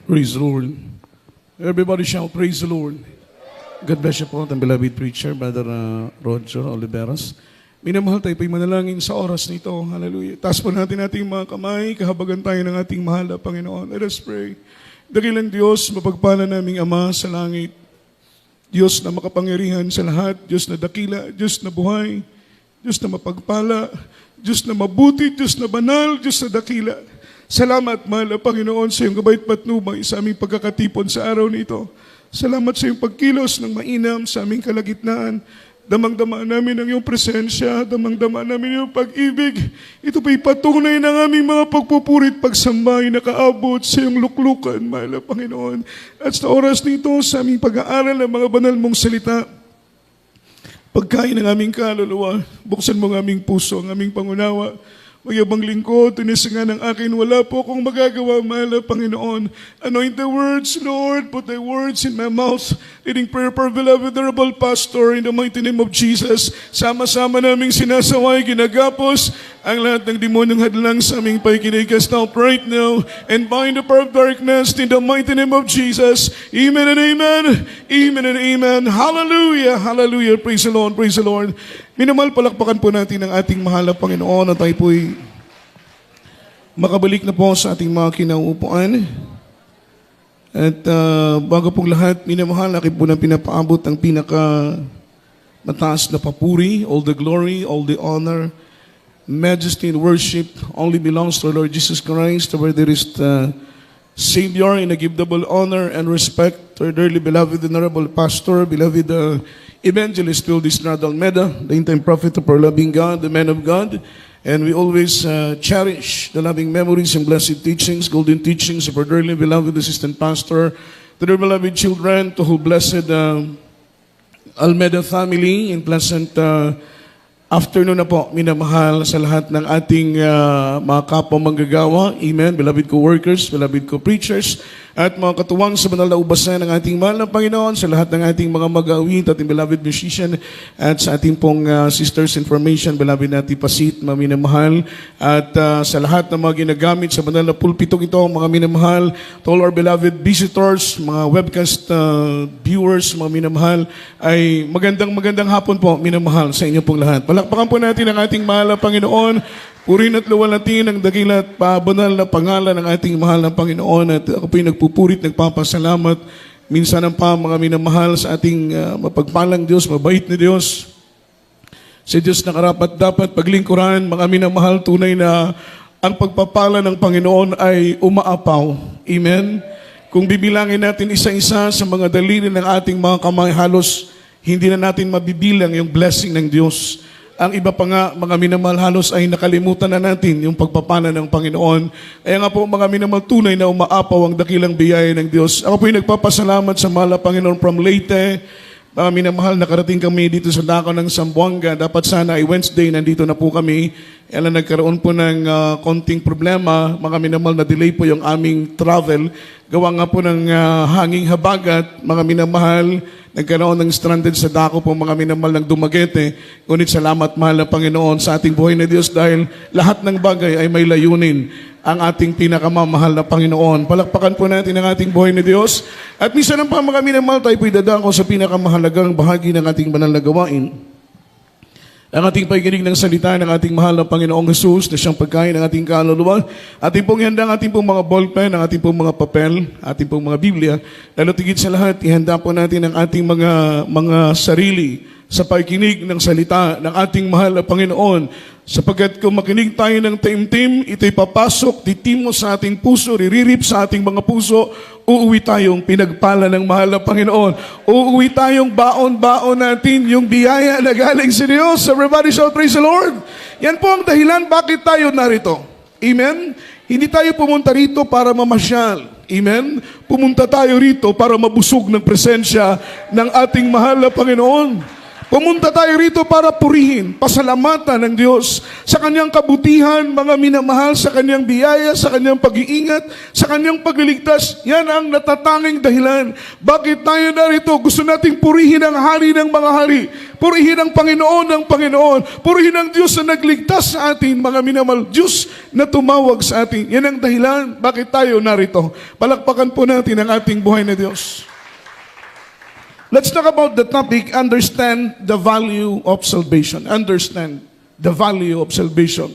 Praise the Lord. Everybody shout, praise the Lord. God bless you po, ang beloved preacher, Brother Roger Oliveras. Minamahal tayo po'y manalangin sa oras nito. Hallelujah. Taas po natin ating mga kamay, kahabagan tayo ng ating mahal na Panginoon. Let us pray. Dakilang Diyos, mapagpala naming Ama sa langit. Diyos na makapangyarihan sa lahat, Diyos na dakila, Diyos na buhay, Diyos na mapagpala, Diyos na mabuti, Diyos na banal, Diyos na dakila. Salamat, mahal na Panginoon, sa iyong gabay at patnubay sa aming pagkakatipon sa araw nito. Salamat sa iyong pagkilos ng mainam sa aming kalagitnaan. Damang-dama namin ang iyong presensya, damang-dama namin ang iyong pag-ibig. Ito pa'y patunay ng aming mga pagpupurit, pagsambay na kaabot sa iyong luklukan, mahal na Panginoon. At sa oras nito, sa aming pag-aaral ng mga banal mong salita, pagkain ng aming kaluluwa, buksan mo ang aming puso, ang aming pangunawa. Mayabang lingkod, tunisingan ng akin, wala po akong magagawa, mahal na Panginoon. Anoint the words, Lord, put thy words in my mouth. Leading prayer for beloved honorable pastor in the mighty name of Jesus. Sama-sama naming sinasaway, ginagapos ang lahat ng demonyong hadlang sa aming paikinig. Cast out right now and bind the power of darkness in the mighty name of Jesus. Amen and amen. Amen and amen. Hallelujah. Hallelujah. Praise the Lord. Praise the Lord. Minamahal, palakpakan po natin ang ating mahal na Panginoon at tayo po'y makabalik na po sa ating mga kinauupuan. At bago pong lahat, minamahal, akin po na pinapaabot ang mataas na papuri, all the glory, all the honor, majesty and worship only belongs to our Lord Jesus Christ, our dearest Savior, and I give double honor and respect to our dearly beloved honorable pastor, beloved evangelist Phildis Almeda, the in-time prophet of our loving God, the man of God. And we always cherish the loving memories and blessed teachings, golden teachings of our dearly beloved assistant pastor, to their beloved children, to whole blessed Almeda family, in pleasant afternoon na po, minamahal sa lahat ng ating mga kapwa manggagawa. Amen. Beloved co-workers, beloved co-preachers, at mga katuwang sa banal na ubasan ng ating mahal na Panginoon, sa lahat ng ating mga mag-awit, ating beloved musician, at sa ating pong sisters information, beloved natin pasit, mga minamahal, at sa lahat ng mga ginagamit sa banal na pulpitong ito, mga minamahal, to all our beloved visitors, mga webcast viewers, mga minamahal, ay magandang hapon po, minamahal, sa inyo pong lahat. Palakpakan po natin ang ating mahal na Panginoon. Purihin at luwalhatiin ang dakila at pabanal na pangalan ng ating mahal na Panginoon. At ako po'y nagpupurit, nagpapasalamat. Minsan ang mga minamahal sa ating mapagpalang Diyos, mabait na Diyos. Si Diyos na karapat dapat paglingkuran, mga minamahal, tunay na ang pagpapala ng Panginoon ay umaapaw. Amen? Kung bibilangin natin isa-isa sa mga daliri ng ating mga kamay, halos hindi na natin mabibilang yung blessing ng Diyos. Ang iba pa nga, mga minamahal, halos ay nakalimutan na natin yung pagpapala ng Panginoon. Kaya nga po, mga minamahal, tunay na umaapaw ang dakilang biyaya ng Diyos. Ako po'y nagpapasalamat sa mahal na Panginoon from Leyte. Mga minamahal, nakarating kami dito sa dako ng Zamboanga. Dapat sana ay Wednesday, nandito na po kami. Kaya nagkaroon po ng konting problema. Mga minamahal, na-delay po yung aming travel. Gawa nga po ng hanging habagat, mga minamahal, nagkaroon ng stranded sa dako po, mga minamahal, ng Dumaguete. Ngunit salamat, mahal na Panginoon, sa ating buhay na Diyos dahil lahat ng bagay ay may layunin ang ating pinakamamahal na Panginoon. Palakpakan po natin ang ating buhay na Diyos. At minsan ang mga minamahal, tayo po'y dadako sa pinakamahalagang bahagi ng ating banal na gawain. Ang ating pakikinig ng salita ng ating mahal na Panginoong Jesus na siyang pagkain ng ating kaluluwa. Ating pong ihanda ang ating pong mga ballpen, ang ating pong mga papel, ating pong mga Biblia. Lalo tigit sa lahat, ihanda po natin ang ating mga sarili sa pakikinig ng salita ng ating mahal na Panginoon. Sapagkat kung makinig tayo ng taimtim, ito'y papasok, titimo sa ating puso, riririp sa ating mga puso, uuwi tayong pinagpala ng mahal na Panginoon. Uuwi tayong baon-baon natin yung biyaya na galing sa Diyos. Everybody shout, praise the Lord. Yan po ang dahilan bakit tayo narito. Amen? Hindi tayo pumunta rito para mamasyal. Amen? Pumunta tayo rito para mabusog ng presensya ng ating mahal na Panginoon. Pumunta tayo rito para purihin, pasalamatan ng Diyos sa kanyang kabutihan, mga minamahal, sa kanyang biyaya, sa kanyang pag-iingat, sa kanyang pagliligtas. Yan ang natatanging dahilan. Bakit tayo narito? Gusto nating purihin ang hari ng mga hari. Purihin ang Panginoon ng Panginoon. Purihin ang Diyos na nagligtas sa atin, mga minamahal. Diyos na tumawag sa atin. Yan ang dahilan. Bakit tayo narito? Palakpakan po natin ang ating buhay na Diyos. Let's talk about the topic, understand the value of salvation. Understand the value of salvation.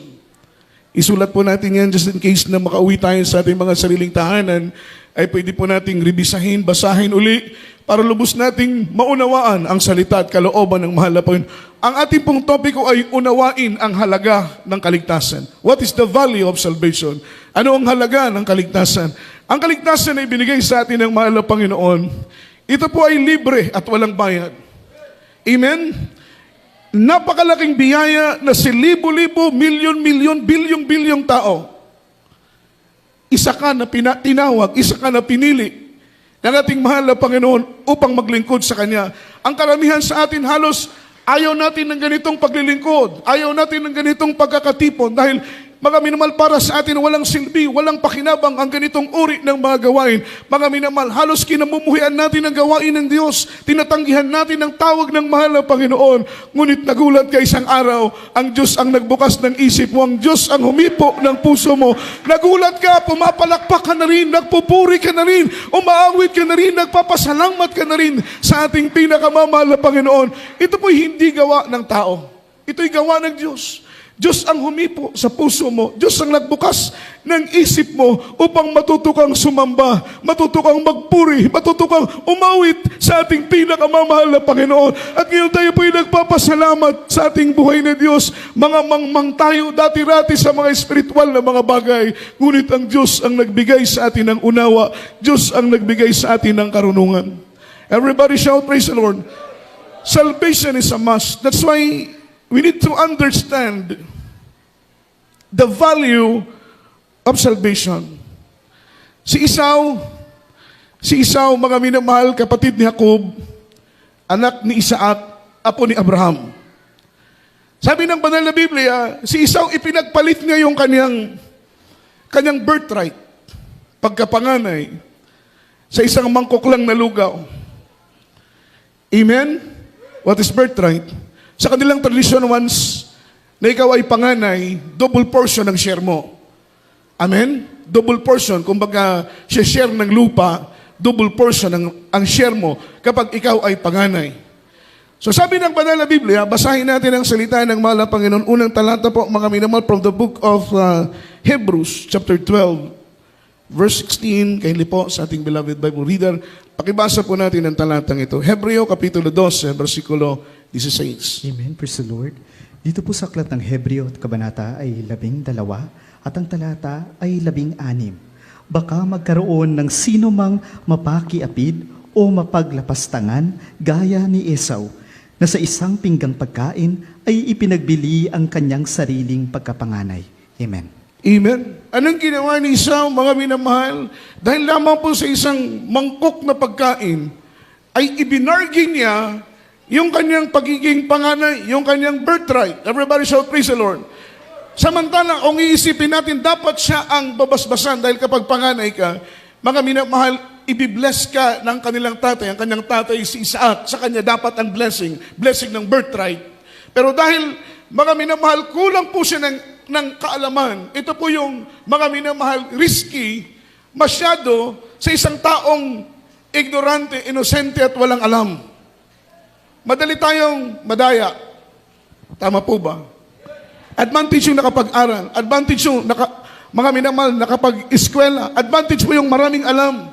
Isulat po natin yan just in case na makauwi tayo sa ating mga sariling tahanan, ay pwede po nating rebisahin, basahin uli, para lubos nating maunawaan ang salita at kalooban ng mahal na Panginoon. Ang ating pong topiko ay unawain ang halaga ng kaligtasan. What is the value of salvation? Ano ang halaga ng kaligtasan? Ang kaligtasan ay binigay sa atin ng mahal na Panginoon. Ito po ay libre at walang bayad. Amen? Napakalaking biyaya na si libo-libo, milyon-milyon, bilyong-bilyong tao. Isa ka na tinawag, isa ka na pinili ng ating mahal na Panginoon upang maglingkod sa Kanya. Ang karamihan sa atin halos ayaw natin ng ganitong paglilingkod. Ayaw natin ng ganitong pagkakatipon dahil mga minamahal, para sa atin walang silbi, walang pakinabang ang ganitong uri ng mga gawain. Mga minamahal, halos kinamumuhian natin ang gawain ng Diyos. Tinatanggihan natin ang tawag ng mahal na Panginoon. Ngunit nagulat ka isang araw, ang Diyos ang nagbukas ng isip mo, ang Diyos ang humipo ng puso mo. Nagulat ka, pumapalakpak ka na rin, nagpupuri ka na rin, umaawit ka na rin, nagpapasalamat ka na rin sa ating pinakamamahal na Panginoon. Ito po'y hindi gawa ng tao. Ito'y gawa ng Diyos. Diyos ang humipo sa puso mo. Diyos ang nagbukas ng isip mo upang matuto kang sumamba, matuto kang magpuri, matuto kang umawit sa ating pinakamamahal na Panginoon. At ngayon tayo po'y nagpapasalamat sa ating buhay na Diyos. Mga mangmang tayo dati-rati sa mga espiritual na mga bagay. Ngunit ang Diyos ang nagbigay sa atin ng unawa. Diyos ang nagbigay sa atin ng karunungan. Everybody shout, praise the Lord. Salvation is a must. That's why we need to understand the value of salvation. Si Esau, mga minamahal, kapatid ni Jacob, anak ni Isaac, apo ni Abraham. Sabi ng banal na Biblia, si Esau ipinagpalit niya yung kanyang birthright, pagkapanganay, sa isang mangkok lang na lugaw. Amen? What is birthright? Sa kanilang tradisyon, once na ikaw ay panganay, double portion ang share mo. Amen? Double portion. Kumbaga, share ng lupa, double portion ang share mo kapag ikaw ay panganay. So sabi ng banal na Biblia, basahin natin ang salita ng mahal na Panginoon. Unang talata po, mga minamahal, from the book of Hebrews, chapter 12, verse 16, kaili po sa ating beloved Bible reader. Pakibasa po natin ang talatang ito. Hebreo, kapitulo 12, versikulo 16. Amen. Praise the Lord. Dito po sa aklat ng Hebreo at kabanata ay 12 at ang talata ay 16. Baka magkaroon ng sino mang mapakiapid o mapaglapastangan gaya ni Esau na sa isang pinggang pagkain ay ipinagbili ang kanyang sariling pagkapanganay. Amen. Amen. Anong ginawa ni Esau, mga minamahal? Dahil lamang po sa isang mangkok na pagkain, ay ibinargin niya yung kanyang pagiging panganay, yung kanyang birthright. Everybody shout, praise the Lord. Samantala, kung iisipin natin, dapat siya ang babasbasan dahil kapag panganay ka, mga minamahal, ibibless ka ng kanilang tatay. Ang kanyang tatay si Isaac. Sa kanya dapat ang blessing ng birthright. Pero dahil, mga minamahal, kulang po siya ng kaalaman. Ito po yung mga minamahal, risky, masyado sa isang taong ignorante, inosente at walang alam. Madali tayong madaya. Tama po ba? Advantage yung nakapag-aral. Advantage yung mga minamahal nakapag-eskwela. Advantage po yung maraming alam.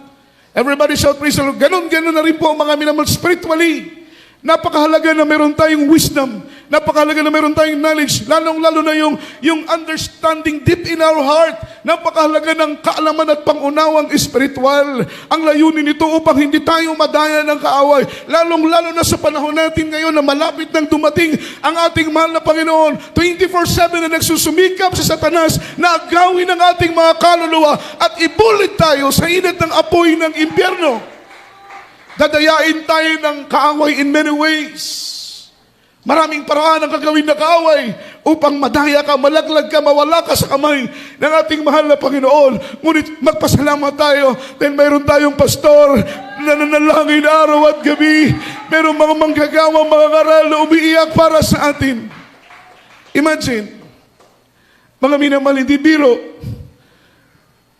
Everybody shout, praise the Lord. Ganon na rin po mga minamahal spiritually. Napakahalaga na meron tayong wisdom. Napakahalaga na meron tayong knowledge. Lalong-lalo na yung understanding deep in our heart. Napakahalaga ng kaalaman at pangunawang espiritual. Ang layunin nito upang hindi tayo madaya ng kaaway. Lalong-lalo na sa panahon natin ngayon na malapit nang dumating ang ating mahal na Panginoon. 24/7 na nagsusumikap sa Satanas na agawin ang ating mga kaluluwa at ibulit tayo sa init ng apoy ng impyerno. Dadayain tayo ng kaaway in many ways. Maraming paraan ang gagawin na kaaway upang madaya ka, malaglag ka, mawala ka sa kamay ng ating mahal na Panginoon. Ngunit magpasalamat tayo dahil mayroon tayong pastor na nanalangin araw at gabi. Mayroong mga manggagawang mga ngaral na umiiyak para sa atin. Imagine, mga minamahal, hindi biro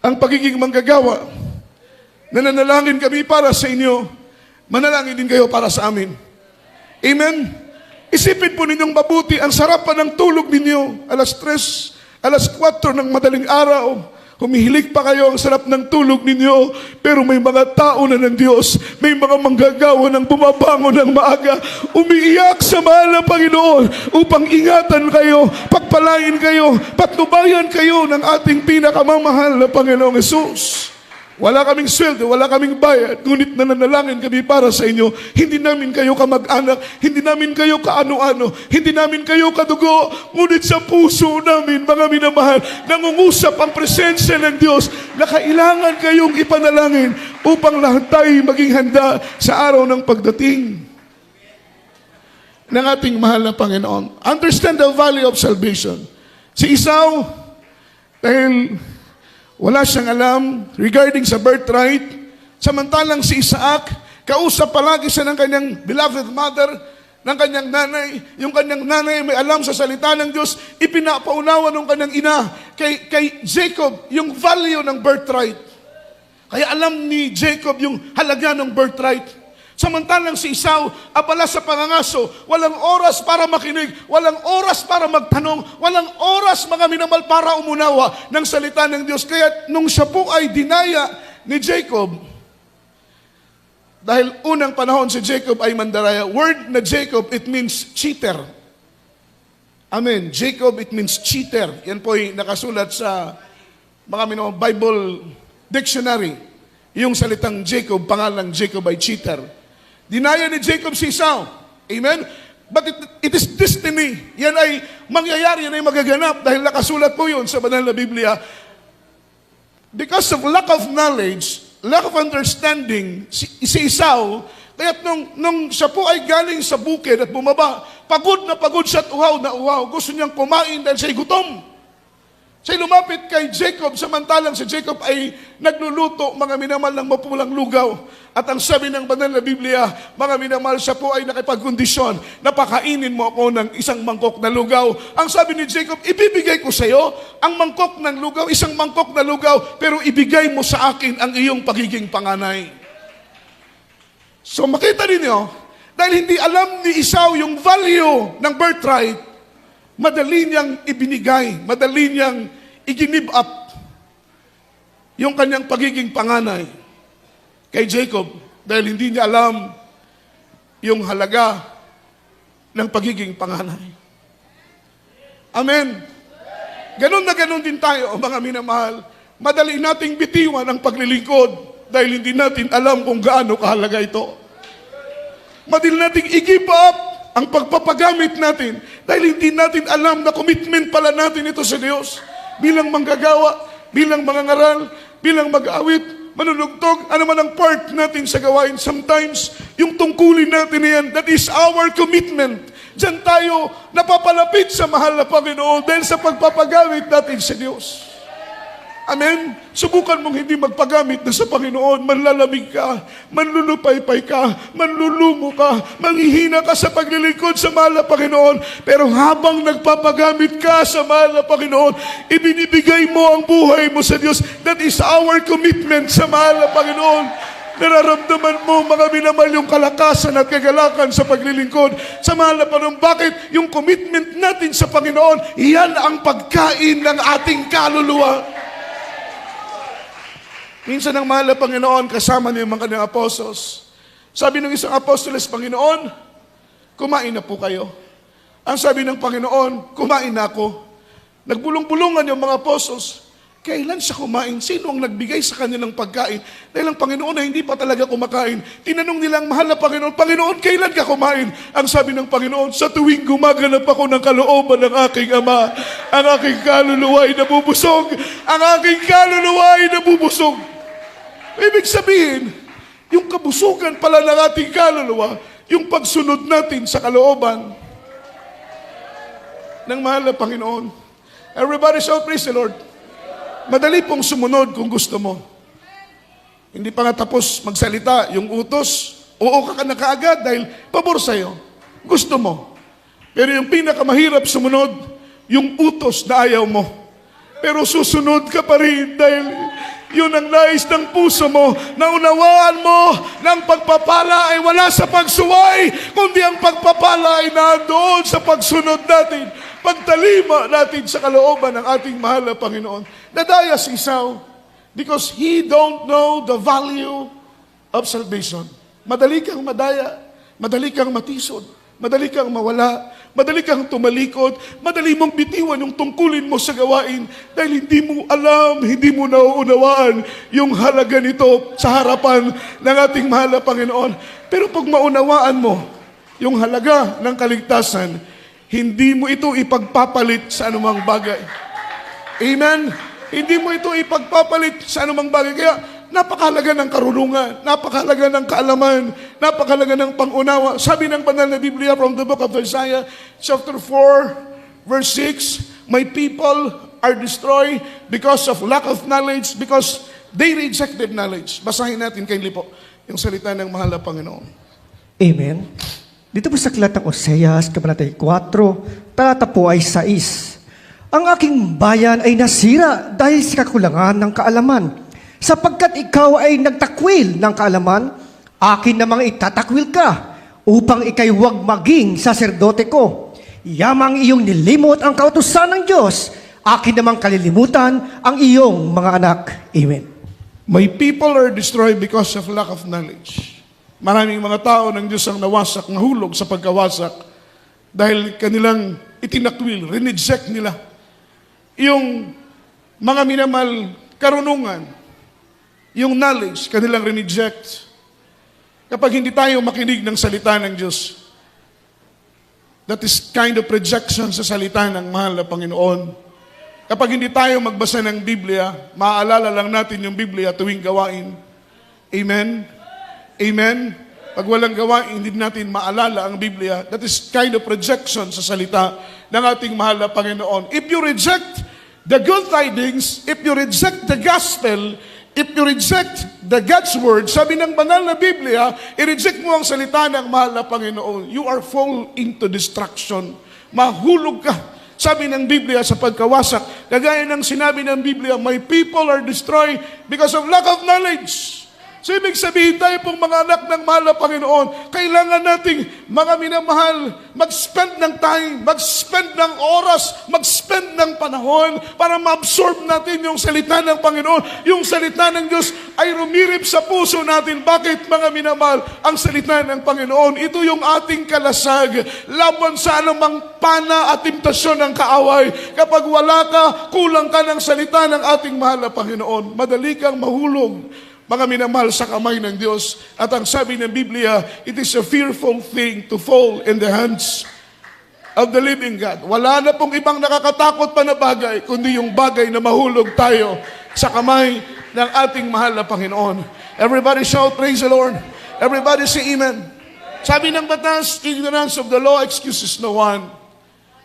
ang pagiging manggagawa. Nananalangin kami para sa inyo, manalangin din kayo para sa amin. Amen? Isipin po ninyong mabuti, ang sarap pa ng tulog ninyo. Alas 3, alas 4 ng madaling araw, humihilig pa kayo, ang sarap ng tulog ninyo. Pero may mga tao na ng Diyos, may mga manggagawa ng bumabangon ng maaga, umiiyak sa mahal na Panginoon upang ingatan kayo, pagpalain kayo, patnubayan kayo ng ating pinakamamahal na Panginoong Hesus. Wala kaming sweldo, wala kaming bayad, ngunit nananalangin kami para sa inyo. Hindi namin kayo kamag-anak, hindi namin kayo kaano-ano, hindi namin kayo kadugo, ngunit sa puso namin, mga minamahal, nangungusap ang presensya ng Diyos na kailangan kayong ipanalangin upang lahat tayo maging handa sa araw ng pagdating ng ating mahal na Panginoon. Understand the value of salvation. Si Esau, dahil wala siyang alam regarding sa birthright. Samantalang si Isaac, kausap palagi siya ng kanyang beloved mother, ng kanyang nanay. Yung kanyang nanay may alam sa salita ng Diyos, ipinapaunawa ng kanyang ina kay Jacob yung value ng birthright. Kaya alam ni Jacob yung halaga ng birthright. Samantalang si Esau, abala sa pangangaso, walang oras para makinig, walang oras para magtanong, walang oras, mga minamahal, para umunawa ng salita ng Diyos. Kaya nung siya po ay dinaya ni Jacob, dahil unang panahon si Jacob ay mandaraya. Word na Jacob, it means cheater. Amen. Jacob, it means cheater. Yan po ay nakasulat sa mga minamahal Bible Dictionary. Yung salitang Jacob, pangalang Jacob ay cheater. Dinaya ni Jacob si Esau. Amen? But it is destiny. Yan ay mangyayari, yan ay magaganap dahil nakasulat po yun sa banal na Biblia. Because of lack of knowledge, lack of understanding, si Esau, kaya nung siya po ay galing sa bukid at bumaba, pagod siya at uhaw na uhaw. Gusto niyang kumain dahil siya'y gutom. Siya'y lumapit kay Jacob, samantalang si Jacob ay nagluluto, mga minamahal, ng mapulang lugaw. At ang sabi ng banal na Biblia, mga minamahal, siya po ay nakipagkondisyon, napakainin mo ako ng isang mangkok na lugaw. Ang sabi ni Jacob, ibibigay ko sa iyo ang mangkok ng lugaw, isang mangkok na lugaw, pero ibigay mo sa akin ang iyong pagiging panganay. So makita ninyo, dahil hindi alam ni Esau yung value ng birthright, madali niyang ibinigay, madali niyang i-give up yung kanyang pagiging panganay kay Jacob dahil hindi niya alam yung halaga ng pagiging panganay. Amen. Ganon na ganon din tayo, mga minamahal. Madali nating bitiwan ang paglilingkod dahil hindi natin alam kung gaano kahalaga ito. Madali nating i-give up ang pagpapagamit natin dahil hindi natin alam na commitment pala natin ito sa Diyos. Bilang manggagawa, bilang mga ngaral, bilang mag-awit, manunugtog, ano man ang part natin sa gawain. Sometimes, yung tungkulin natin yan, that is our commitment. Diyan tayo napapalapit sa mahal na Panginoon dahil sa pagpapagamit natin sa Diyos. Amen? Subukan mong hindi magpagamit na sa Panginoon, manlalamig ka, manlulupaypay ka, manlulumo ka, manghihina ka sa paglilingkod sa mahal na Panginoon. Pero habang nagpapagamit ka sa mahal na Panginoon, ibinibigay mo ang buhay mo sa Diyos. That is our commitment sa mahal na Panginoon. Nararamdaman mo, mga minamahal, yung kalakasan at kagalakan sa paglilingkod sa mahal na Panginoon. Bakit? Yung commitment natin sa Panginoon, iyan ang pagkain ng ating kaluluwa. Minsan ang mahal na Panginoon, kasama niya yung mga kanyang apostles. Sabi ng isang apostoles, Panginoon, kumain na po kayo. Ang sabi ng Panginoon, kumain na ako. Nagbulong-bulungan yung mga apostles. Kailan siya kumain? Sino ang nagbigay sa kanya ng pagkain? Dahil ang Panginoon ay hindi pa talaga kumakain. Tinanong nila ang mahal na Panginoon, Panginoon, kailan ka kumain? Ang sabi ng Panginoon, sa tuwing gumaganap ako ng kalooban ng aking Ama, ang aking kaluluwa ay nabubusog. Ang aking kaluluwa ay nabubusog. Ibig sabihin, yung kabusugan pala ng ating kaluluwa, yung pagsunod natin sa kalooban ng mahal na Panginoon. Everybody shout, praise the Lord. Madali pong sumunod kung gusto mo. Hindi pa nga tapos magsalita yung utos, oo ka na kaagad dahil pabor sa'yo. Gusto mo. Pero yung pinakamahirap sumunod, yung utos na ayaw mo. Pero susunod ka pa rin dahil yun ang nais ng puso mo. Naunawaan mo ng pagpapala ay wala sa pagsuway, kundi ang pagpapala ay nandoon sa pagsunod natin. Pagtalima natin sa kalooban ng ating mahal na Panginoon. Nadaya si Esau because he don't know the value of salvation. Madali kang madaya, madali kang matisod, madali kang mawala, madali kang tumalikod, madali mong bitiwan yung tungkulin mo sa gawain dahil hindi mo alam, hindi mo nauunawaan yung halaga nito sa harapan ng ating mahal na Panginoon. Pero pag maunawaan mo yung halaga ng kaligtasan, hindi mo ito ipagpapalit sa anumang bagay. Amen? Hindi mo ito ipagpapalit sa anumang bagay. Kaya napakahalaga ng karunungan, napakahalaga ng kaalaman, napakahalaga ng pangunawa. Sabi ng banal na Biblia from the book of Isaiah, chapter 4, verse 6, my people are destroyed because of lack of knowledge, because they rejected knowledge. Basahin natin kay Lipo, yung salita ng mahal na Panginoon. Amen. Dito po sa aklat ng Oseas, Kabanata 4, talata po ay 6. Ang aking bayan ay nasira dahil sa kakulangan ng kaalaman. Sapagkat ikaw ay nagtakwil ng kaalaman, akin namang itatakwil ka, upang ikay huwag maging saserdote ko. Yamang iyong nilimot ang kautusan ng Diyos, akin namang kalilimutan ang iyong mga anak. Amen. My people are destroyed because of lack of knowledge. Maraming mga tao ng Diyos ang nawasak, nahulog sa pagkawasak dahil kanilang itinakwil, rineject nila. Yung mga minamal karunungan, yung knowledge, kanilang rineject. Kapag hindi tayo makinig ng salita ng Diyos, that is kind of rejection sa salita ng mahal na Panginoon. Kapag hindi tayo magbasa ng Biblia, maaalala lang natin yung Biblia tuwing gawain. Amen? Amen? Pag walang gawain, hindi natin maalala ang Biblia. That is kind of rejection sa salita ng ating mahal na Panginoon. If you reject the good tidings, if you reject the gospel, if you reject the God's word, sabi ng banal na Biblia, i-reject mo ang salita ng mahal na Panginoon, you are fall into destruction. Mahulog ka. Sabi ng Biblia sa pagkawasak, kagaya ng sinabi ng Biblia, my people are destroyed because of lack of knowledge. So ibig sabihin tayo pong mga anak ng mahal na Panginoon, kailangan nating mga minamahal, mag-spend ng time, mag-spend ng oras, mag-spend ng panahon para ma-absorb natin yung salita ng Panginoon. Yung salita ng Diyos ay rumirip sa puso natin. Bakit mga minamahal? Ang salita ng Panginoon, ito yung ating kalasag laban sa anumang pana at temptasyon ng kaaway. Kapag wala ka, kulang ka ng salita ng ating mahal na Panginoon. Madali kang mahulog, mga minamahal, sa kamay ng Diyos. At ang sabi ng Biblia, it is a fearful thing to fall in the hands of the living God. Wala na pong ibang nakakatakot pa na bagay, kundi yung bagay na mahulog tayo sa kamay ng ating mahal na Panginoon. Everybody shout, praise the Lord. Everybody say amen. Sabi ng batas, ignorance of the law excuses no one.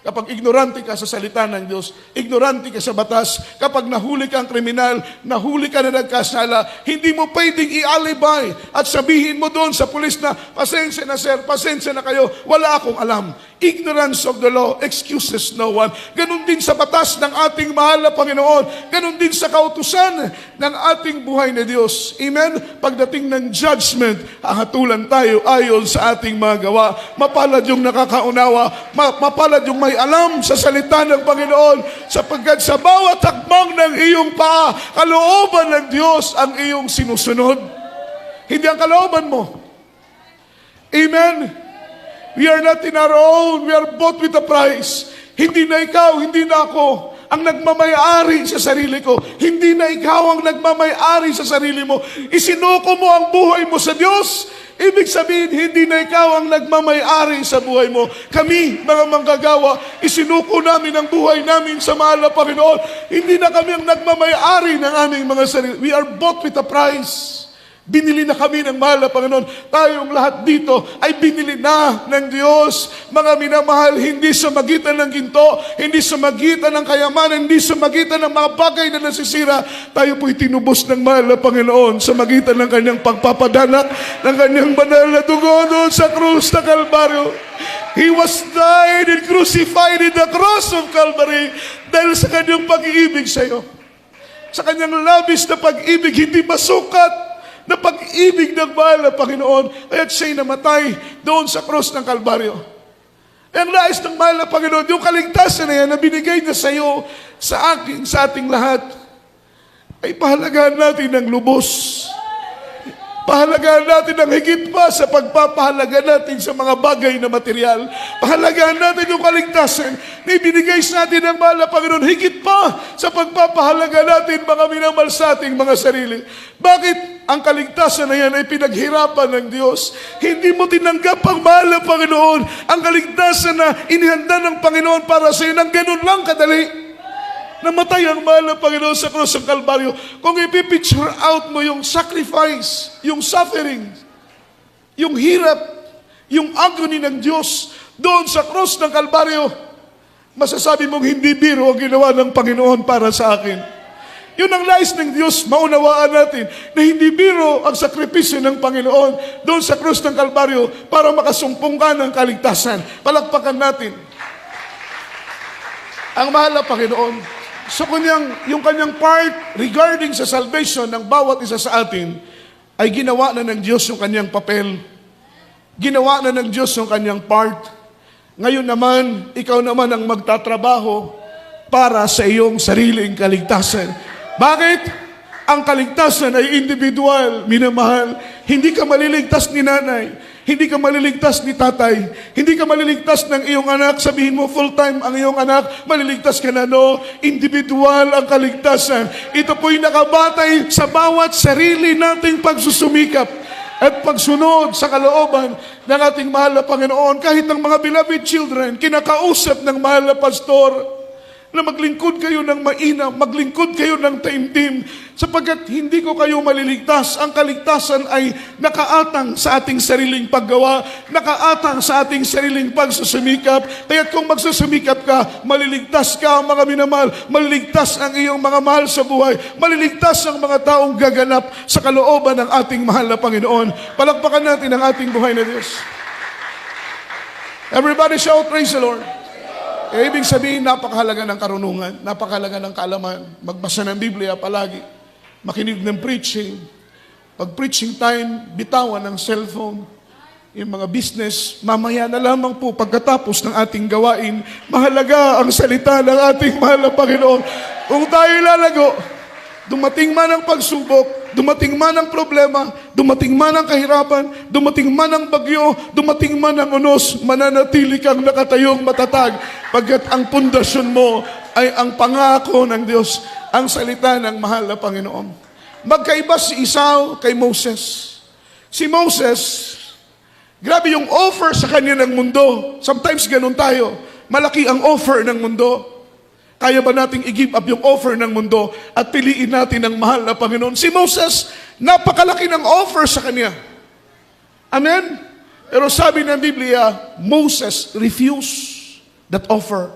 Kapag ignorante ka sa salita ng Diyos, ignorante ka sa batas, kapag nahuli ka ang kriminal, nahuli ka na nagkasala, hindi mo pwedeng i-alibay at sabihin mo doon sa pulis na, pasensya na sir, pasensya na kayo, wala akong alam. Ignorance of the law excuses no one. Ganon din sa batas ng ating mahal na Panginoon. Ganon din sa kautusan ng ating buhay na Diyos. Amen? Pagdating ng judgment, hahatulan tayo ayon sa ating mga gawa. Mapalad yung nakakaunawa, mapalad yung may alam sa salita ng Panginoon, sapagkat sa bawat hakbang ng iyong paa, kalooban ng Diyos ang iyong sinusunod. Hindi ang kalooban mo. Amen? We are not in our own. We are bought with a price. Hindi na ikaw, hindi na ako ang nagmamay-ari sa sarili ko. Hindi na ikaw ang nagmamay-ari sa sarili mo. Isinuko mo ang buhay mo sa Diyos. Ibig sabihin, hindi na ikaw ang nagmamay-ari sa buhay mo. Kami, mga manggagawa, isinuko namin ang buhay namin sa mahal na Panginoon. Hindi na kami ang nagmamay-ari ng aming mga sarili. We are bought with a price. Binili na kami ng mahal na Panginoon. Tayong lahat dito ay binili na ng Diyos. Mga minamahal, hindi sa magitan ng ginto, hindi sa magitan ng kayamanan, hindi sa magitan ng mga bagay na nasisira. Tayo po'y tinubos ng mahal na Panginoon sa magitan ng kanyang pagpapadanak, ng kanyang banal na dugo doon sa krus na Kalbaryo. He was died and crucified in the cross of Calvary dahil sa kanyang pag-ibig sa iyo. Sa kanyang labis na pag-ibig, hindi masukat na pag-ibig ng mahal na Panginoon, kaya't siya'y namatay doon sa cross ng Kalbaryo. Ang nais ng mahal na Panginoon, yung kaligtasan na yan na binigay niya sa iyo, sa akin, sa ating lahat, ay pahalagahan natin ng lubos. Pahalagahan natin ng higit pa sa pagpapahalaga natin sa mga bagay na material. Pahalagahan natin yung kaligtasan na ibinigay sa atin ng mahal na Panginoon, higit pa sa pagpapahalaga natin mga minamahal sa ating mga sarili. Bakit ang kaligtasan na yan ay pinaghirapan ng Diyos? Hindi mo tinanggap ang mahal na Panginoon. Ang kaligtasan na inihanda ng Panginoon para sa iyo, nang ganun lang kadali. Namatay ang mahal na Panginoon sa krus ng Kalbaryo. Kung ipipicture out mo yung sacrifice, yung suffering, yung hirap, yung agony ng Diyos doon sa krus ng Kalbaryo, masasabi mong hindi biro ang ginawa ng Panginoon para sa akin. Yun ang nais ng Diyos, maunawaan natin na hindi biro ang sakripisyo ng Panginoon doon sa krus ng Kalbaryo para makasumpong ka ng kaligtasan. Palakpakan natin ang mahal na Panginoon. So yung kanyang part regarding sa salvation ng bawat isa sa atin, ay ginawa na ng Diyos yung kanyang papel. Ginawa na ng Diyos yung kanyang part. Ngayon naman, ikaw naman ang magtatrabaho para sa iyong sariling kaligtasan. Bakit? Ang kaligtasan ay individual, minamahal. Hindi ka maliligtas ni nanay. Hindi ka maliligtas ni tatay. Hindi ka maliligtas ng iyong anak. Sabihin mo full-time ang iyong anak, maliligtas ka na. No, individual ang kaligtasan. Ito po'y nakabatay sa bawat sarili nating pagsusumikap at pagsunod sa kalooban ng ating mahal na Panginoon. Kahit ang mga beloved children, kinakausap ng mahal na pastor, na maglingkod kayo ng mainam, maglingkod kayo ng taimtim, sapagkat hindi ko kayo maliligtas. Ang kaligtasan ay nakaatang sa ating sariling paggawa, nakaatang sa ating sariling pagsusumikap. Kaya kung magsusumikap ka, maliligtas ka, mga minamahal, maliligtas ang iyong mga mahal sa buhay, maliligtas ang mga taong gaganap sa kalooban ng ating mahal na Panginoon. Palakpakan natin ang ating buhay na Diyos. Everybody shout, praise the Lord. Ibig sabihin, napakahalaga ng karunungan, napakahalaga ng kaalaman. Magbasa ng Biblia palagi, makinig ng preaching. Pag preaching time, bitawan ng cellphone. Yung mga business, mamaya na lamang po pagkatapos ng ating gawain, mahalaga ang salita ng ating mahal na Panginoon. Kung tayo lalago, dumating man ang pagsubok, dumating man ang problema, dumating man ang kahirapan, dumating man ang bagyo, dumating man ang unos, mananatili kang nakatayong matatag, pagkat ang pundasyon mo ay ang pangako ng Diyos, ang salita ng mahal na Panginoon. Magkaiba si Esau kay Moses. Si Moses, grabe yung offer sa kanya ng mundo. Sometimes ganun tayo. Malaki ang offer ng mundo. Kaya ba nating i-give up yung offer ng mundo at piliin natin ang mahal na Panginoon? Si Moses, napakalaki ng offer sa kanya. Amen? Pero sabi ng Biblia, Moses refused that offer.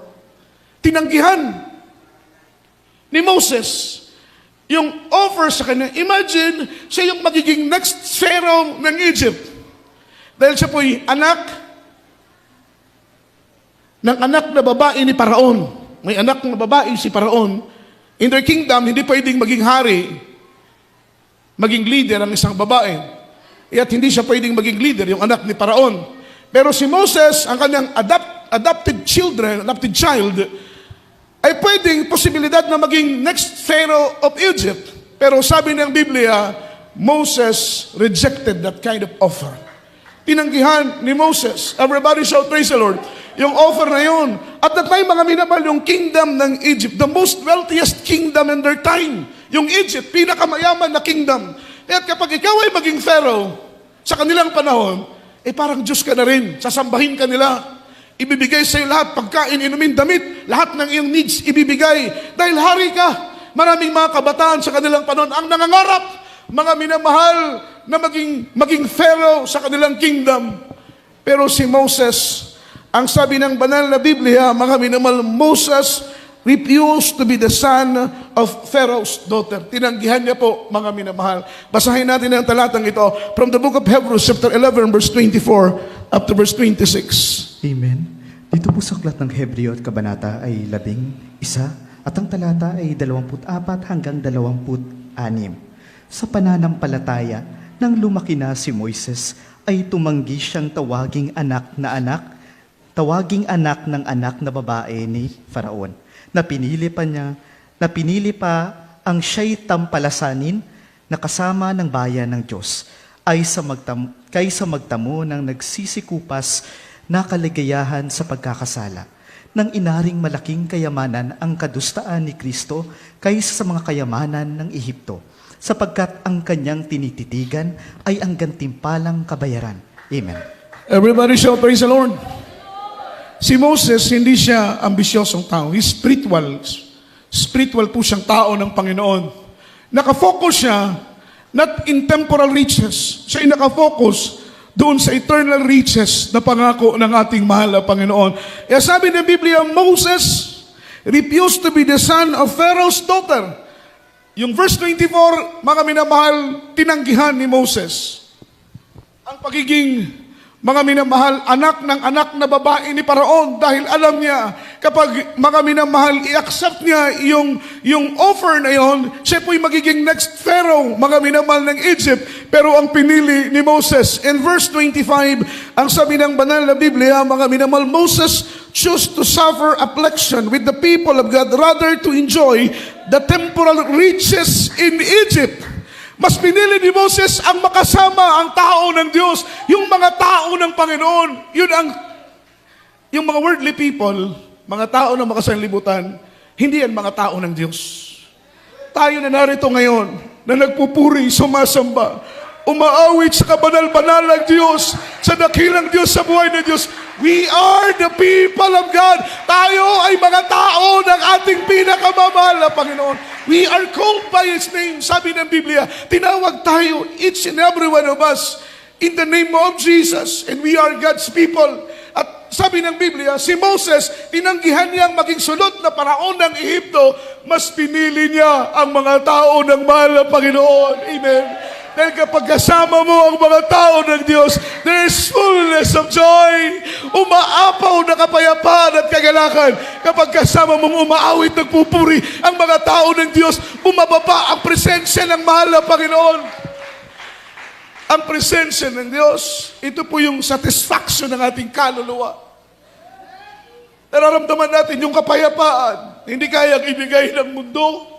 Tinanggihan ni Moses yung offer sa kanya. Imagine, siya yung magiging next pharaoh ng Egypt. Dahil siya po'y anak ng anak na babae ni Paraon. May anak na babae si Paraon. In their kingdom, hindi pwedeng maging hari, maging leader ang isang babae. At hindi siya pwedeng maging leader, yung anak ni Paraon. Pero si Moses, ang kanyang adopted child, ay pwedeng posibilidad na maging next pharaoh of Egypt. Pero sabi ng Biblia, Moses rejected that kind of offer. Tinanggihan ni Moses. Everybody shout, praise the Lord. Yung offer na yun. At that time, mga minamahal, yung kingdom ng Egypt, the most wealthiest kingdom in their time. Yung Egypt, pinakamayaman na kingdom. At kapag ikaw ay maging pharaoh, sa kanilang panahon, parang Diyos ka na rin. Sasambahin ka nila. Ibibigay sa iyo lahat, pagkain, inumin, damit, lahat ng iyong needs, ibibigay. Dahil hari ka. Maraming mga kabataan sa kanilang panahon ang nangangarap, mga minamahal, na maging Pharaoh sa kanilang kingdom. Pero si Moses, ang sabi ng banal na Biblia, mga minamahal, Moses refused to be the son of Pharaoh's daughter. Tinanggihan niya po, mga minamahal. Basahin natin ang talatang ito from the book of Hebrews chapter 11 verse 24 up to verse 26. Amen. Dito po sa aklat ng Hebreo at Kabanata ay 11 at ang talata ay 24 hanggang 26. Sa pananampalataya, nang lumaki na si Moises, ay tumanggi siyang tawaging anak ng anak na babae ni Faraon. Napinili pa ang siya'y tampalasanin na kasama ng bayan ng Diyos kaysa magtamo ng nagsisikupas na kaligayahan sa pagkakasala. Nang inaring malaking kayamanan ang kadustaan ni Kristo kaysa sa mga kayamanan ng Ehipto, sapagkat ang kanyang tinititigan ay ang gantimpalang kabayaran. Amen. Everybody shall praise the Lord. Si Moses, hindi siya ambisyosong tao. He's spiritual. Spiritual po siyang tao ng Panginoon. Nakafocus siya not in temporal riches. Siya ay nakafocus doon sa eternal riches na pangako ng ating mahal na Panginoon. Kaya sabi ng Biblia, Moses refused to be the son of Pharaoh's daughter. Yung verse 24, mga minamahal, tinanggihan ni Moses ang pagiging, mga minamahal, anak ng anak na babae ni Paraon, dahil alam niya, kapag mga minamahal, i-accept niya yung offer na yon, siya po'y magiging next Pharaoh, mga minamahal ng Egypt. Pero ang pinili ni Moses, in verse 25, ang sabi ng banal na Biblia, mga minamahal, Moses chose to suffer affliction with the people of God rather to enjoy the temporal riches in Egypt. Mas pinili ni Moses ang makasama ang tao ng Diyos, yung mga tao ng Panginoon. Yung mga worldly people, mga tao ng makasanlibutan, hindi yan mga tao ng Diyos. Tayo na narito ngayon, na nagpupuri, sumasamba, umaawit sa kabanal-banal ng Diyos, sa dakilang Diyos, sa buhay ng Diyos. We are the people of God. Tayo ay mga tao ng ating pinakamamahal na Panginoon. We are called by His name. Sabi ng Biblia, tinawag tayo, each and every one of us, in the name of Jesus, and we are God's people. At sabi ng Biblia, si Moses, tinanggihan niyang maging sulot na paraon ng Ehipto, mas pinili niya ang mga tao ng mahal na Panginoon. Amen. Dahil kapag kasama mo ang mga tao ng Diyos, there is fullness of joy. Umaapaw na kapayapaan at kagalakan. Kapag kasama mong umaawit, nagpupuri ang mga tao ng Diyos, bumababa ang presensya ng mahal na Panginoon. Ang presensya ng Diyos, ito po yung satisfaction ng ating kaluluwa. Nararamdaman natin yung kapayapaan, hindi kayang ibigay ng mundo.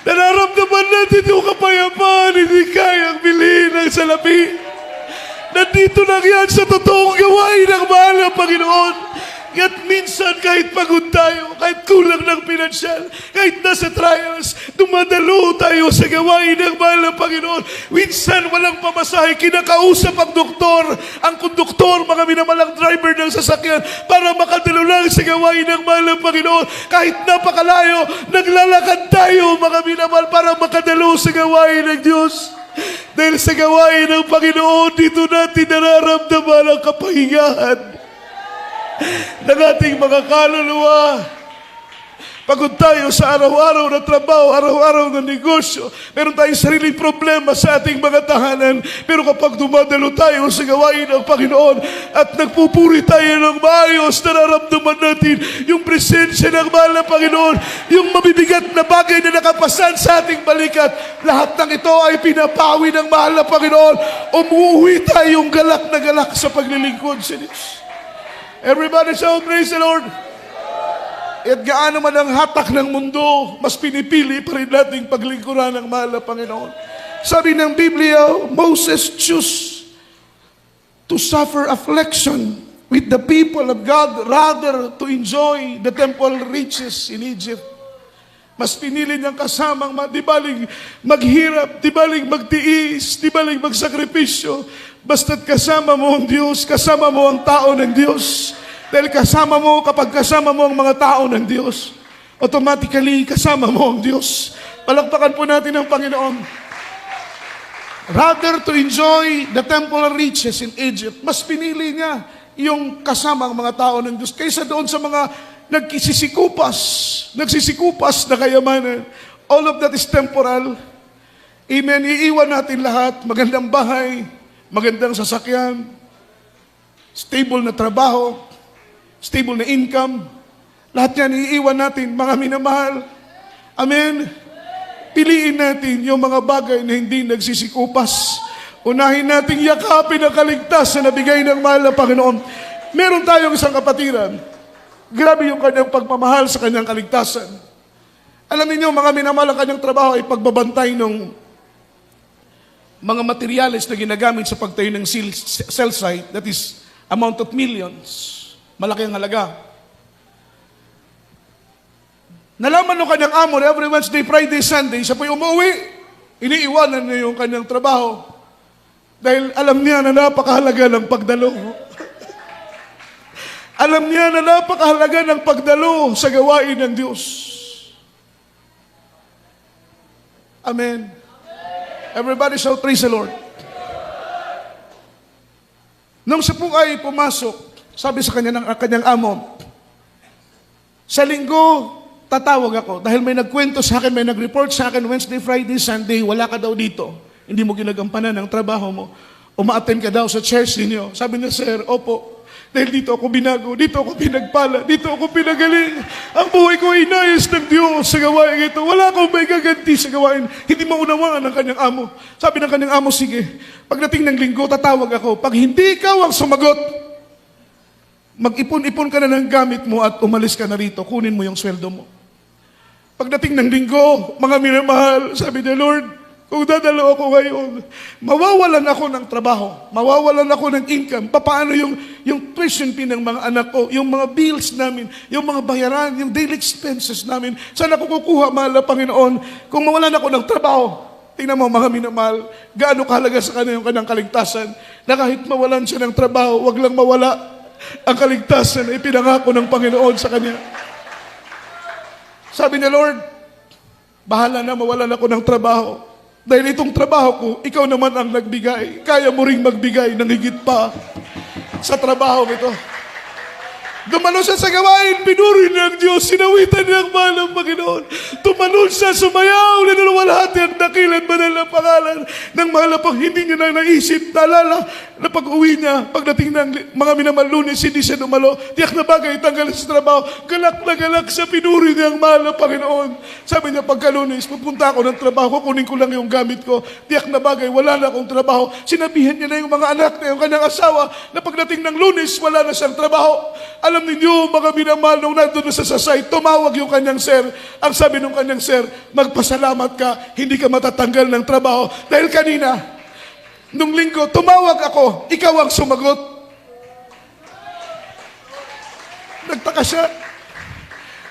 Nararamdaman natin yung kapayapaan, hindi kayang bilhin ng salapi. Nandito lang yan sa totoong gawain ng mahal na Panginoon. At minsan kahit pagod tayo, kahit kulang ng pinansyal, kahit nasa trials, dumadalo tayo sa gawain ng mahal na Panginoon. Minsan walang pamasahe, kinakausap ang doktor, ang konduktor, mga minamalang driver ng sasakyan para makadalo lang sa gawain ng mahal na Panginoon. Kahit napakalayo, naglalakad tayo, mga minamahal, para makadalo sa gawain ng Diyos. Dahil sa gawain ng Panginoon, dito natin nararamdaman ang kapahingahan ng ating mga kaluluwa. Pagod tayo sa araw-araw na trabaho, araw-araw na negosyo. Meron tayong sariling problema sa ating mga tahanan. Pero kapag dumadalo tayo sa gawain ng Panginoon at nagpupuri tayo ng maayos, nararamdaman natin yung presensya ng mahal na Panginoon, yung mabibigat na bagay na nakapasan sa ating balikat. Lahat ng ito ay pinapawi ng mahal na Panginoon. Umuwi tayong galak na galak sa paglilingkod sa Diyos. Everybody shall praise the Lord. At gaano man ang hatak ng mundo, mas pinipili pa rin nating paglingkuran ng mahal na Panginoon. Sabi ng Biblia, Moses chose to suffer affliction with the people of God rather to enjoy the temple riches in Egypt. Mas pinili niyang kasamang, di baling maghirap, di baling magtiis, di baling magsakripisyo. Basta't kasama mo ang Diyos, kasama mo ang tao ng Diyos. Dahil kasama mo, kapag kasama mo ang mga tao ng Diyos, automatically kasama mo ang Diyos. Palakpakan po natin ang Panginoon. Rather to enjoy the temporal riches in Egypt, mas pinili niya yung kasama ang mga tao ng Diyos kaysa doon sa mga nagsisikupas na kayamanan. All of that is temporal. Amen. Iiwan natin lahat. Magandang bahay, magandang sasakyan, stable na trabaho, stable na income. Lahat yan iiwan natin, mga minamahal. Amen. Piliin natin yung mga bagay na hindi nagsisikupas. Unahin nating yakapin ang kaligtasan na bigay ng mahal na Panginoon. Meron tayong isang kapatiran. Grabe yung kanyang pagmamahal sa kanyang kaligtasan. Alam niyo, mga minamahal, ang kanyang trabaho ay pagbabantay ng mga materyales na ginagamit sa pagtayo ng cell site, that is amount of millions. Malaki ang halaga. Nalaman ng kanyang amo na every Wednesday, Friday, Sunday, siya po'y umuwi. Iniiwanan niya yung kanyang trabaho. Dahil alam niya na napakahalaga ng pagdalo. Alam niya na napakahalaga ng pagdalo sa gawain ng Diyos. Amen. Everybody shout, praise the Lord. Nung siya po ay pumasok, sabi sa kanya ng kanyang amo, sa linggo, tatawag ako. Dahil may nagkwento sa akin, may nag-report sa akin, Wednesday, Friday, Sunday, wala ka daw dito. Hindi mo ginagampanan ang trabaho mo. Uma-attend ka daw sa church ninyo. Sabi niya, sir, opo. Dahil dito ako binago, dito ako pinagpala, dito ako pinagaling. Ang buhay ko ay inayos ng Diyos sa gawain ito. Wala akong may gaganti sa gawain. Hindi maunawaan ng kanyang amo. Sabi ng kanyang amo, sige, pagdating ng linggo, tatawag ako. Pag hindi ikaw ang sumagot, mag-ipon-ipon ka na ng gamit mo at umalis ka na rito. Kunin mo yung sweldo mo. Pagdating ng linggo, mga minamahal, sabi niya, Lord, kung dadalo ako ngayon, mawawalan ako ng trabaho, mawawalan ako ng income. Paano yung tuition fee ng mga anak ko, yung mga bills namin, yung mga bayaran, yung daily expenses namin, saan ako kukuha, mahal na Panginoon, kung mawalan ako ng trabaho? Tingnan mo, mga minamahal, gaano kahalaga sa kanya yung kanyang kaligtasan, na kahit mawalan siya ng trabaho, wag lang mawala ang kaligtasan na ipinangako ng Panginoon sa kanya. Sabi niya, Lord, bahala na mawalan ako ng trabaho. Dahil itong trabaho ko, ikaw naman ang nagbigay. Kaya mo ring magbigay ng higit pa sa trabaho ito. Dumalo siya sa gawain, pinuri ng Diyos, sinawitan niya ang mahal ng Panginoon. Tumalon siya, sumayaw, ninulwalhati ang dakilan, banal na pangalan ng mahal na Panginoon. Hindi niya na naisip, naalala na pag-uwi niya, pagdating ng mga minamahal Lunes, hindi siya dumalo. Tiyak na bagay, tanggal sa trabaho. Galak na galak siya, pinuri niya ang mahal ng Panginoon. Sabi niya, pagka Lunes, pupunta ako ng trabaho, kunin ko lang yung gamit ko. Tiyak na bagay, wala na akong trabaho. Sinabihan niya na yung mga anak na yung kanyang asawa na pagdating ng Lunes, wala na siyang trabaho. Alam ninyo, mga minamahal, nung nandun na sa site, tumawag yung kanyang sir. Ang sabi ng kanyang sir, magpasalamat ka, hindi ka matatanggal ng trabaho. Dahil kanina, nung linggo, tumawag ako, ikaw ang sumagot. Nagtaka siya.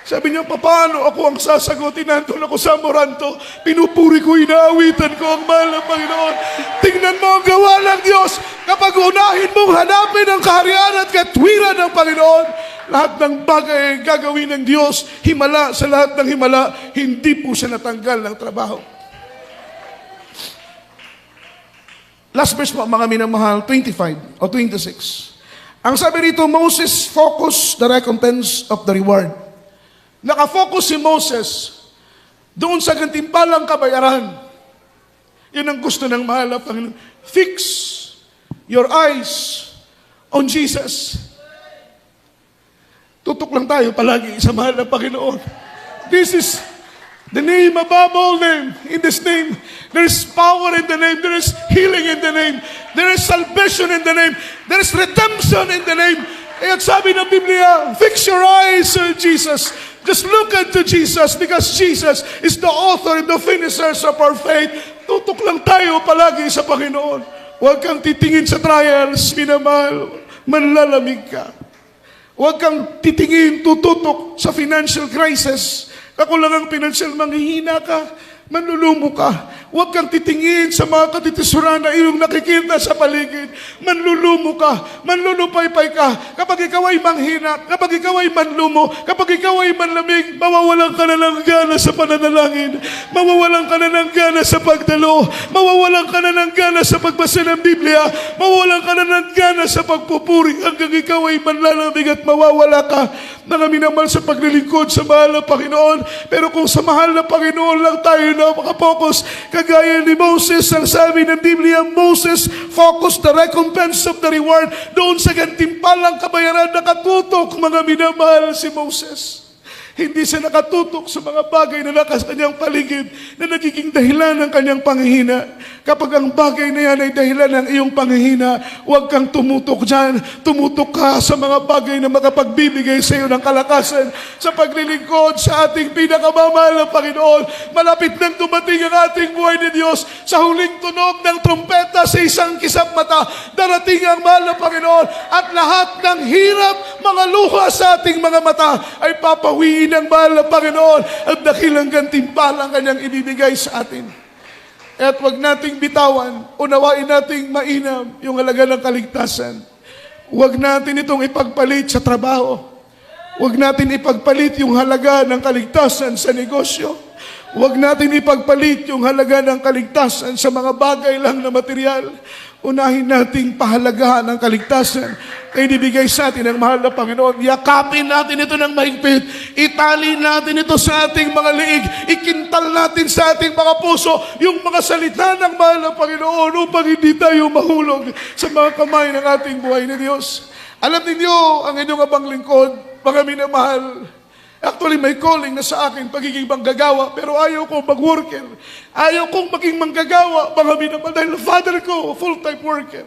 Sabi niya, paano ako ang sasagutin? Nandun ako sa Moranto, pinupuri ko, inaawitan ko ang mahal ng Panginoon. Tingnan mo ang gawa ng Diyos. Kapag unahin mong hanapin ang kaharian at katwiran ng Panginoon, lahat ng bagay ay gagawin ng Diyos. Himala sa lahat ng himala, hindi po siya natanggal ng trabaho. Last verse po, mga minamahal, 25 o 26. Ang sabi rito, Moses focused the recompense of the reward. Nakafocus si Moses doon sa gantimpalang kabayaran. Yun ang gusto ng mahal na Panginoon. Fix your eyes on Jesus. Tutok lang tayo palagi sa mahal na Panginoon. This is the name above all name. In this name, there is power in the name. There is healing in the name. There is salvation in the name. There is redemption in the name. Kaya sabi ng Biblia, fix your eyes on Jesus. Just look unto Jesus because Jesus is the author and the finishers of our faith. Tutok lang tayo palagi sa Panginoon. Huwag kang titingin sa trials, minamahal. Manlalamig ka. Huwag kang titingin, tututok sa financial crisis. Kakulangang financial, manghihina ka, manlulumo ka. Huwag kang titingin sa mga katitisuran na iyong nakikita sa paligid. Manlulumo ka, manlulupaypay ka. Kapag ikaw ay manghina, kapag ikaw ay manlumo, kapag ikaw ay manlamig, mawawalan ka na ng gana sa pananalangin. Mawawalan ka na ng gana sa pagdalo. Mawawalan ka na ng gana sa pagbasa ng Biblia. Mawawalan ka na ng gana sa pagpupuri hanggang ikaw ay manlalamig at mawawala ka ng minamahal sa paglilingkod sa mahal na Panginoon. Pero kung sa mahal na Panginoon lang tayo na makapokus, kagaya ni Moses, ang sabi ng Biblia, Moses focused the recompense of the reward doon sa gantimpalang kabayaran. Nakatutok, mga minamahal, si Moses. Hindi siya nakatutok sa mga bagay na nasa kanyang paligid na nagiging dahilan ng kanyang panghihina. Kapag ang bagay na yan ay dahilan ng iyong panghihina, huwag kang tumutok dyan. Tumutok ka sa mga bagay na makapagbibigay sa iyo ng kalakasan sa paglilingkod sa ating pinakamamahal na Panginoon. Malapit nang dumating ang ating buhay ni Diyos. Sa huling tunog ng trumpeta sa isang kisap mata, darating ang mahal na Panginoon at lahat ng hirap, mga luha sa ating mga mata ay papawiin ng mahal na Panginoon at dakilang gantimpalang kanyang ibibigay sa atin. At wag nating bitawan, unawain nating mainam yung halaga ng kaligtasan. Huwag natin itong ipagpalit sa trabaho. Huwag natin ipagpalit yung halaga ng kaligtasan sa negosyo. Huwag natin ipagpalit yung halaga ng kaligtasan sa mga bagay lang na material. Unahin nating pahalagahan ang kaligtasan na inibigay sa atin ng mahal na Panginoon. Yakapin natin ito ng mahigpit. Itali natin ito sa ating mga liig. Ikintal natin sa ating mga puso yung mga salita ng mahal na Panginoon upang hindi tayo mahulog sa mga kamay ng ating buhay ni Diyos. Alam ninyo, ang inyong abang lingkod, mga minamahal, actually, may calling na sa akin, pagiging manggagawa, pero ayaw ko mag-worker. Ayaw kong maging manggagawa, mga minamahal, dahil father ko, full-time worker.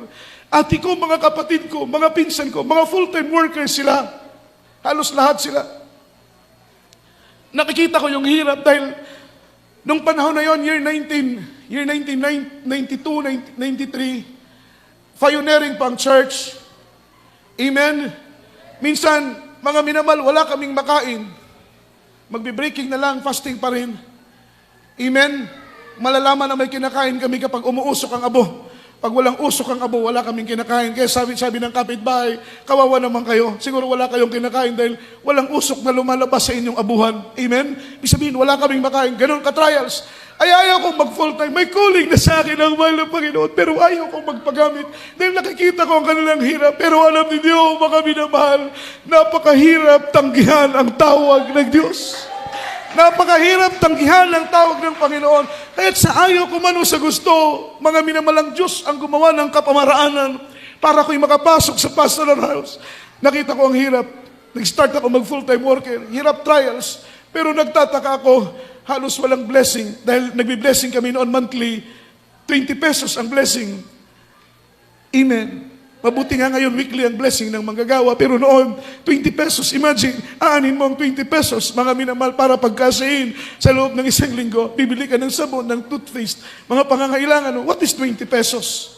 Ati ko, mga kapatid ko, mga pinsan ko, mga full-time workers sila. Halos lahat sila. Nakikita ko yung hirap dahil nung panahon na yon, year 1992, 93, pioneering pang church. Amen? Minsan, mga minamahal, wala kaming makain. Magbe-breaking na lang, fasting pa rin. Amen? Malalaman na may kinakain kami kapag umuusok ang abo. Pag walang usok ang abo, wala kaming kinakain. Kaya sabi ng kapitbahay, kawawa naman kayo. Siguro wala kayong kinakain dahil walang usok na lumalabas sa inyong abuhan. Amen? Ibig sabihin, wala kaming makain. Ganon ka-trials. Ay ayaw kong mag-full-time. May calling na sa akin ang mahal ng Panginoon, pero ayaw kong magpagamit. Dahil nakikita ko ang kanilang hirap. Pero alam ninyo, mga minamahal, napakahirap tanggihan ang tawag ng Diyos. Napakahirap tanggihan ang tawag ng Panginoon. Kahit sa ayaw ko man o sa gusto, mga minamalang Diyos ang gumawa ng kapamaraanan para ako'y makapasok sa pastoral house. Nakita ko ang hirap. Nag-start ako mag-full-time worker. Hirap trials. Pero nagtataka ako, halos walang blessing. Dahil nagbi-blessing kami noon monthly, 20 pesos ang blessing. Amen. Mabuti nga ngayon weekly ang blessing ng manggagawa. Pero noon, 20 pesos. Imagine, aanin mo ang 20 pesos, mga minamahal, para pagkasain sa loob ng isang linggo. Bibili ka ng sabon, ng toothpaste, mga pangangailangan. What is 20 pesos?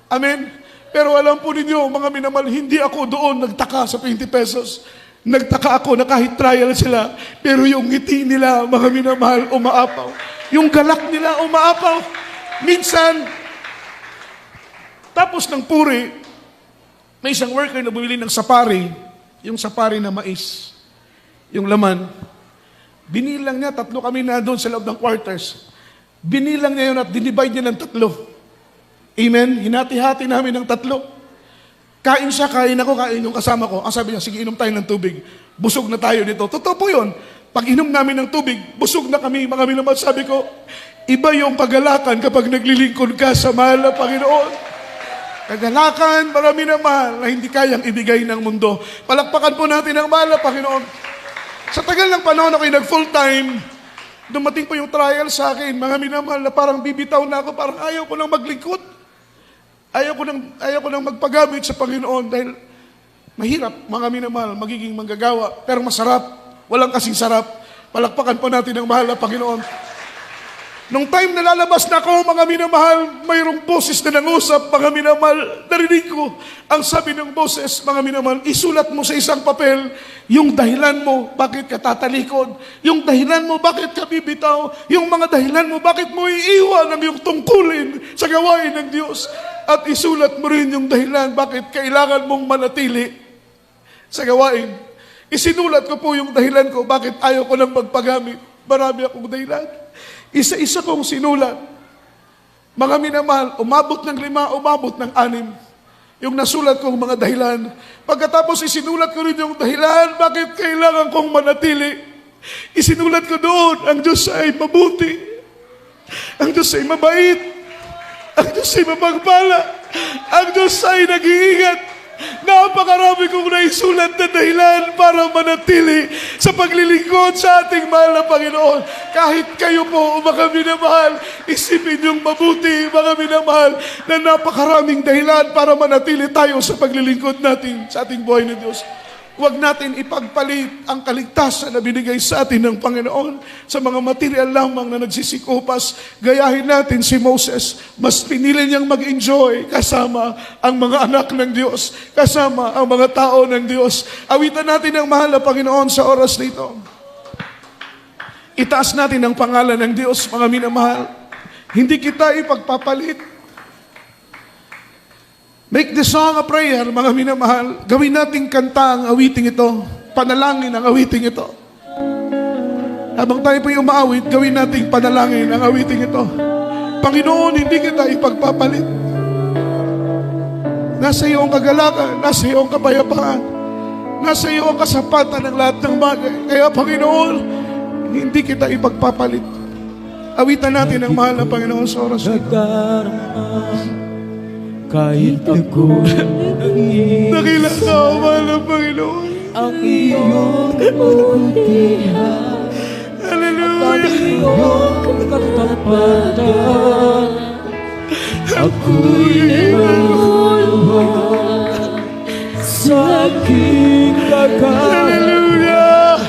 Amen? Pero alam po ninyo, mga minamahal, hindi ako doon nagtaka sa 20 pesos. Nagtaka ako na kahit trial sila, pero yung ngiti nila, mga minamahal, umaapaw. Yung galak nila, umaapaw. Minsan, tapos ng puri, may isang worker na bumili ng sapari, yung sapari na mais, yung laman. Binilang niya, 3 kami na doon sa loob ng quarters. Binilang niya yun at dinivide niya ng 3. Amen? Hinati-hati namin ng 3. Kain siya, kain ako, kain yung kasama ko. Ang sabi niya, sige, inom tayo ng tubig. Busog na tayo nito. Totoo po yun. Pag inom namin ng tubig, busog na kami, mga minamahal. Sabi ko, iba yung kagalakan kapag naglilingkod ka sa mahal na Panginoon. Kagalakan, mga minamahal, na hindi kayang ibigay ng mundo. Palakpakan po natin ang mahal na Panginoon. Sa tagal ng panahon ako'y nag-full-time, dumating po yung trial sa akin, mga minamahal, na parang bibitaw na ako, parang ayaw ko nang maglingkod. Ayaw ko nang magpagamit sa Panginoon dahil mahirap, mga minamahal, magiging manggagawa. Pero masarap, walang kasing sarap. Palakpakan po natin ang mahal na Panginoon. Nung time na lalabas na ako, mga minamahal, mayroong boses na nangusap, mga minamahal, narinig ko. Ang sabi ng boses, mga minamahal, isulat mo sa isang papel yung dahilan mo, bakit ka tatalikod, yung dahilan mo, bakit ka bibitaw, yung mga dahilan mo, bakit mo iiwan ang iyong tungkulin sa gawain ng Diyos. At isulat mo rin yung dahilan, bakit kailangan mong manatili sa gawain. Isinulat ko po yung dahilan ko, bakit ayaw ko nang magpagamit. Marami akong dahilan. Isa-isa kong sinulat. Mga minamahal, umabot ng 5, umabot ng 6. Yung nasulat kong mga dahilan. Pagkatapos isinulat ko rin yung dahilan, bakit kailangan kong manatili. Isinulat ko doon, ang Diyos ay mabuti. Ang Diyos ay mabait. Ang Diyos ay mapagpala. Ang Diyos ay nag-iingat. Napakarami kong naisulat na dahilan para manatili sa paglilingkod sa ating mahal na Panginoon. Kahit kayo po, mga minamahal, isipin yung mabuti, mga minamahal, na napakaraming dahilan para manatili tayo sa paglilingkod natin sa ating buhay ng Diyos. Huwag natin ipagpalit ang kaligtasan na binigay sa atin ng Panginoon sa mga material lamang na nagsisikupas. Gayahin natin si Moses. Mas pinili niyang mag-enjoy kasama ang mga anak ng Diyos, kasama ang mga tao ng Diyos. Awitan natin ang mahal na Panginoon sa oras nito. Itaas natin ang pangalan ng Diyos, mga minamahal. Hindi kita ipagpapalit. Make the song a prayer, mga minamahal. Gawin nating kanta ang awiting ito. Panalangin ang awiting ito. Habang tayo po'y umaawit, gawin nating panalangin ang awiting ito. Panginoon, hindi kita ipagpapalit. Nasa iyo ang kagalakan, nasa iyo ang kapayapaan, nasa iyo ang kasapatan ng lahat ng bagay. Kaya Panginoon, hindi kita ipagpapalit. Awitan natin ang mahal na Panginoon sa oras nito. Kahit ako Nakilala ka, mahal na Panginoon. ang iyong kabutihan, ang Hallelujah. iyong katapatan, ako'y naluluhan sa aking kakalan. Hallelujah.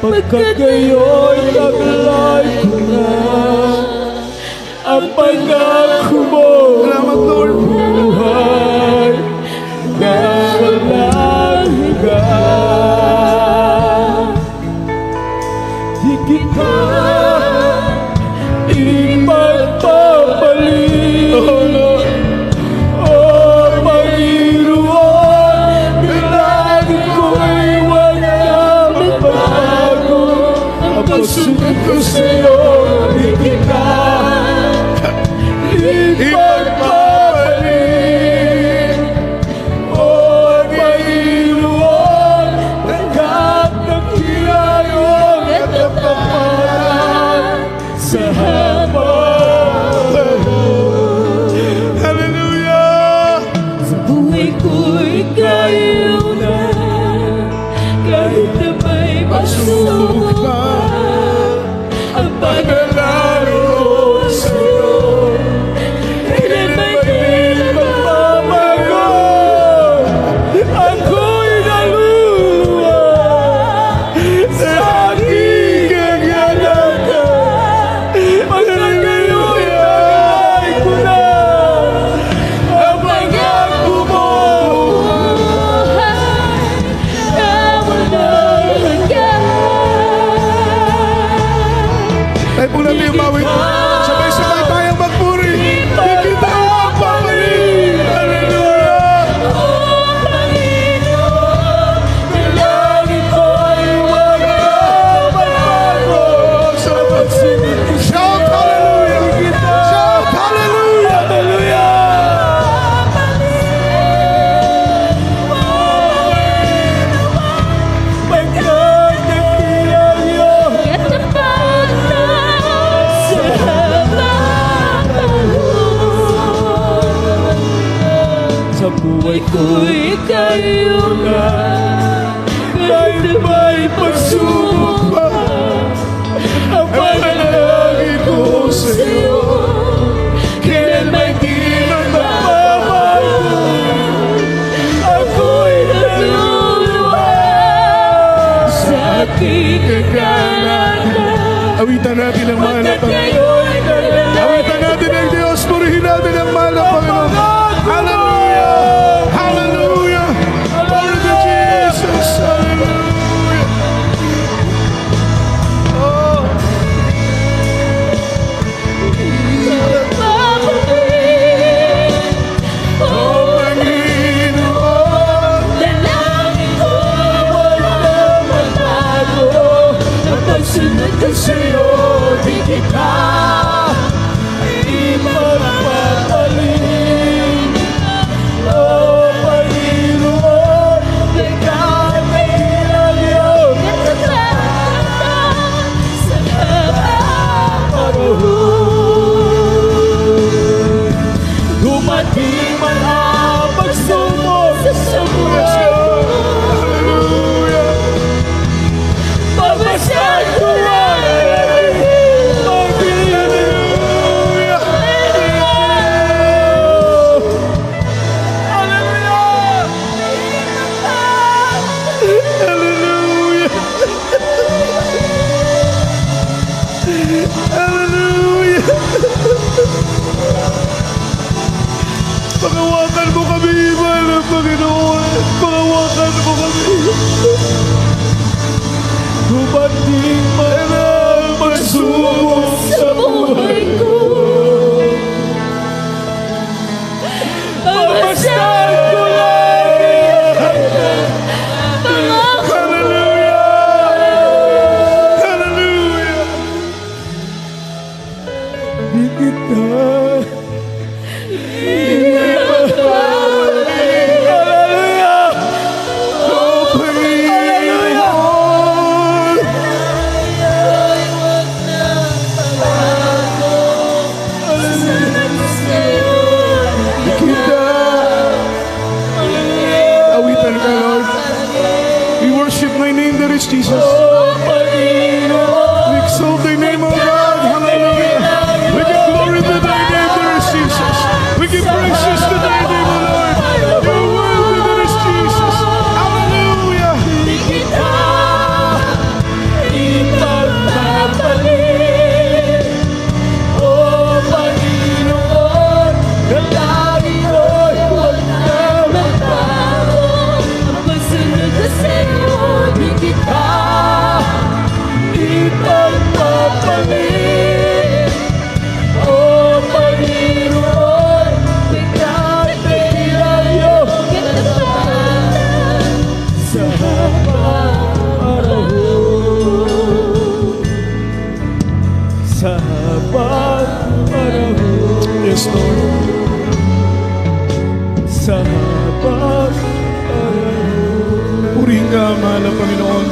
Pagkat kayo'y taglay ko na ang pangako mo. Salamat, Lord. Buhay na walang hanggan. Di kita ipagpapalit. Oh, Lord. Oh, Panginoon, bilangin ko'y huwag na magbago. Ang pagsunod ko sa'yo, di kita ipagpapalit. Oh, Panginoon, hanggat nagkiyayong katapatan sa habang Hallelujah. sa buhay ko'y kayo na, kahit na may pagsubok pa, ang panalangin ko sa'yo, kailanman di magbabago. Ako'y naluluwa sa aking kagalakan. Pagkat kayo'y ay ko na ang pangako mo. Tayo po natin umawit. Sabay-sabay tayong magpuri. Di kita ipagpapalit. Hallelujah. Shout hallelujah. Shout hallelujah. Sa buhay ko'y kayo na, kahit na may pagsubok pa, ang panalangin ko sa'yo, kailanman di magbabago. Ako'y naluluwa sa aking kagalakan. Awitan natin ang mahal na Pagkat Panginoon. kayo'y Ang pagsubok sa buhay ko. Pagmasdan ko lagi pangako. Hallelujah! Di kita Awitan ka, Lord. We worship thy name, there is Jesus. We exalt thy name, O God. Hallelujah. We give glory to thy name, there is Jesus. We give praises to thy name, O Lord. You're worthy, there is Jesus. Hallelujah. Di kita ipagpapalit. O Panginoon, dalangin ko'y huwag na magbago. Masunod na sa'yo, di kita ipagpapalit. O Panginoon, ikaw ay ilayo sa habang sa habang panahon, Yes, Lord. sa habang panahon. Purihin ka, mahal na Panginoon.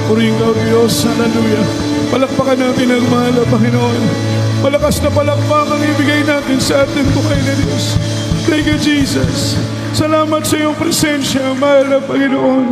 Purihin ka, Diyos. Hallelujah. Palakpakan natin ang mahal na Panginoon. Malakas na palakpak ang ibigay natin sa ating buhay na Diyos. Thank you, Jesus. Salamat sa iyong presensya, mahal na Panginoon.